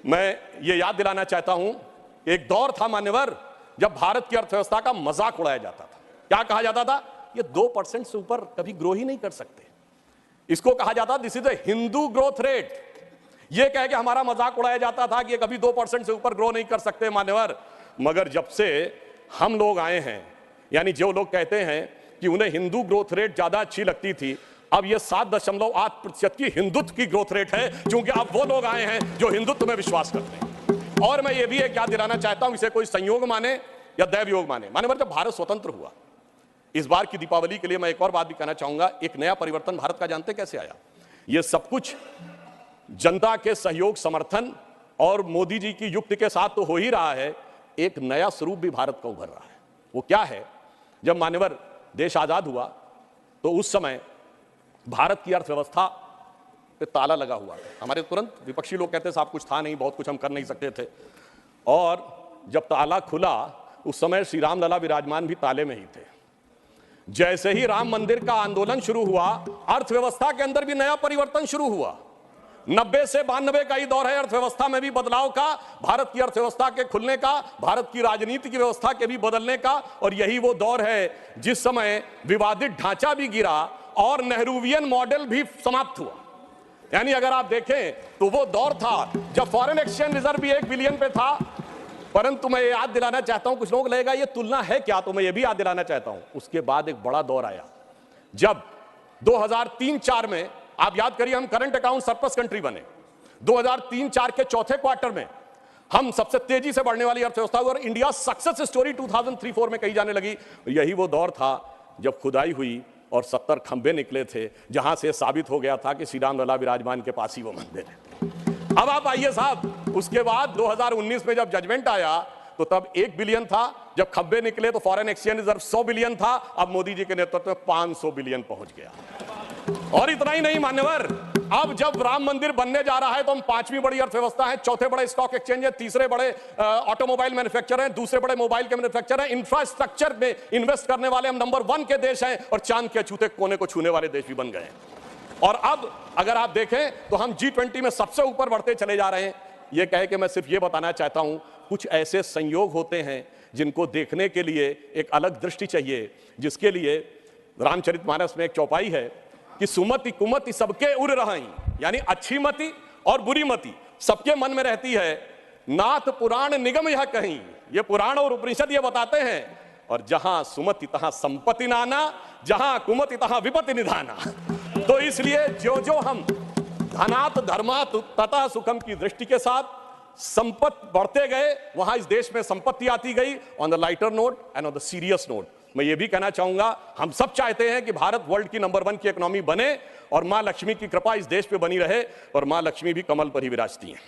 मैं ये याद दिलाना चाहता हूं, एक दौर था मान्यवर जब भारत की अर्थव्यवस्था का मजाक उड़ाया जाता था। क्या कहा जाता था? ये 2% से ऊपर कभी ग्रो ही नहीं कर सकते। इसको कहा जाता this is the Hindu growth rate. ये कह के हमारा मजाक उड़ाया जाता था कि ये कभी 2% से ऊपर ग्रो नहीं कर सकते मान्यवर। मगर जब से हम लोग आए हैं, यानी जो लोग कहते हैं कि उन्हें हिंदू ग्रोथ रेट ज्यादा अच्छी लगती थी, अब ये 7.8% की हिंदुत्व की ग्रोथ रेट है, क्योंकि अब वो लोग आए हैं जो हिंदुत्व में विश्वास करते हैं। और मैं ये भी एक याद दिलाना चाहता हूं, इसे कोई संयोग माने या दैवयोग माने, मान्यवर जब भारत स्वतंत्र हुआ, इस बार की दीपावली के लिए मैं एक और बात भी कहना चाहूंगा। एक नया परिवर्तन भारत का जानते कैसे आया? ये सब कुछ जनता के सहयोग, समर्थन और मोदी जी की युक्ति के साथ तो हो ही रहा है। एक नया स्वरूप भी भारत का उभर रहा है। वो क्या है? जब मान्यवर देश आजाद हुआ तो उस समय भारत की अर्थव्यवस्था पे ताला लगा हुआ था। हमारे तुरंत विपक्षी लोग कहते साहब कुछ था नहीं, बहुत कुछ हम कर नहीं सकते थे। और जब ताला खुला उस समय श्री राम लला विराजमान भी ताले में ही थे। जैसे ही राम मंदिर का आंदोलन शुरू हुआ, अर्थव्यवस्था के अंदर भी नया परिवर्तन शुरू हुआ। 90 से 92 का ही दौर है अर्थव्यवस्था में भी बदलाव का, भारत की अर्थव्यवस्था के खुलने का, भारत की राजनीति की व्यवस्था के भी बदलने का। और यही वो दौर है जिस समय विवादित ढांचा भी गिरा और नेहरूवियन मॉडल भी समाप्त हुआ। यानी अगर आप देखें तो वो दौर था जब फॉरेन एक्सचेंज रिजर्व भी 1 बिलियन पे था। परंतु मैं ये याद दिलाना चाहता हूं, कुछ लोग लगेगा ये तुलना है क्या, तो मैं ये भी याद दिलाना चाहता हूं, उसके बाद एक बड़ा दौर आया जब 2003-4 में, आप याद करिए, हम करंट अकाउंट सरप्लस कंट्री बने। 2003-4 के चौथे क्वार्टर में हम सबसे तेजी से बढ़ने वाली अर्थव्यवस्था हुई और इंडिया सक्सेस स्टोरी 2003-4 में कही जाने लगी। यही वो दौर था जब खुदाई हुई और 70 खंबे निकले थे, जहां से साबित हो गया था कि श्री राम लला विराजमान के पास ही वो मंदिर है। अब आप आइए साहब, उसके बाद 2019 में जब जजमेंट आया तो तब 1 बिलियन था, जब खंबे निकले तो फॉरेन एक्सचेंज रिजर्व 100 बिलियन था, अब मोदी जी के नेतृत्व में 500 बिलियन पहुंच गया। और इतना ही नहीं मान्यवर, अब जब राम मंदिर बनने जा रहा है तो हम 5वीं बड़ी अर्थव्यवस्था है, चौथे बड़े स्टॉक एक्सचेंज है, तीसरे बड़े ऑटोमोबाइल मैन्युफैक्चर हैं, दूसरे बड़े मोबाइल के मैन्युफैक्चर हैं, इंफ्रास्ट्रक्चर में इन्वेस्ट करने वाले हम नंबर 1 के देश हैं और चांद के अछूते कोने को छूने वाले देश भी बन गए हैं। और अब अगर आप देखें तो हम G20 में सबसे ऊपर बढ़ते चले जा रहे हैं। यह कहे कि मैं सिर्फ यह बताना चाहता हूं, कुछ ऐसे संयोग होते हैं जिनको देखने के लिए एक अलग दृष्टि चाहिए, जिसके लिए रामचरितमानस में एक चौपाई है कि सुमति कुमति सबके उर रही, यानी अच्छी मति और बुरी मति सबके मन में रहती है। नाथ पुराण निगम यह कहीं, ये पुराण और उपनिषद ये बताते हैं। और जहां सुमति तहां संपत्ति नाना, जहां कुमति तहां विपत्ति निधाना। तो इसलिए जो जो हम धनात धर्मात तथा सुखम की दृष्टि के साथ संपत्ति बढ़ते गए, वहां इस देश में संपत्ति आती गई। On the lighter note and on the serious note मैं ये भी कहना चाहूंगा, हम सब चाहते हैं कि भारत वर्ल्ड की नंबर 1 की इकोनॉमी बने और मां लक्ष्मी की कृपा इस देश पे बनी रहे, और मां लक्ष्मी भी कमल पर ही विराजती हैं।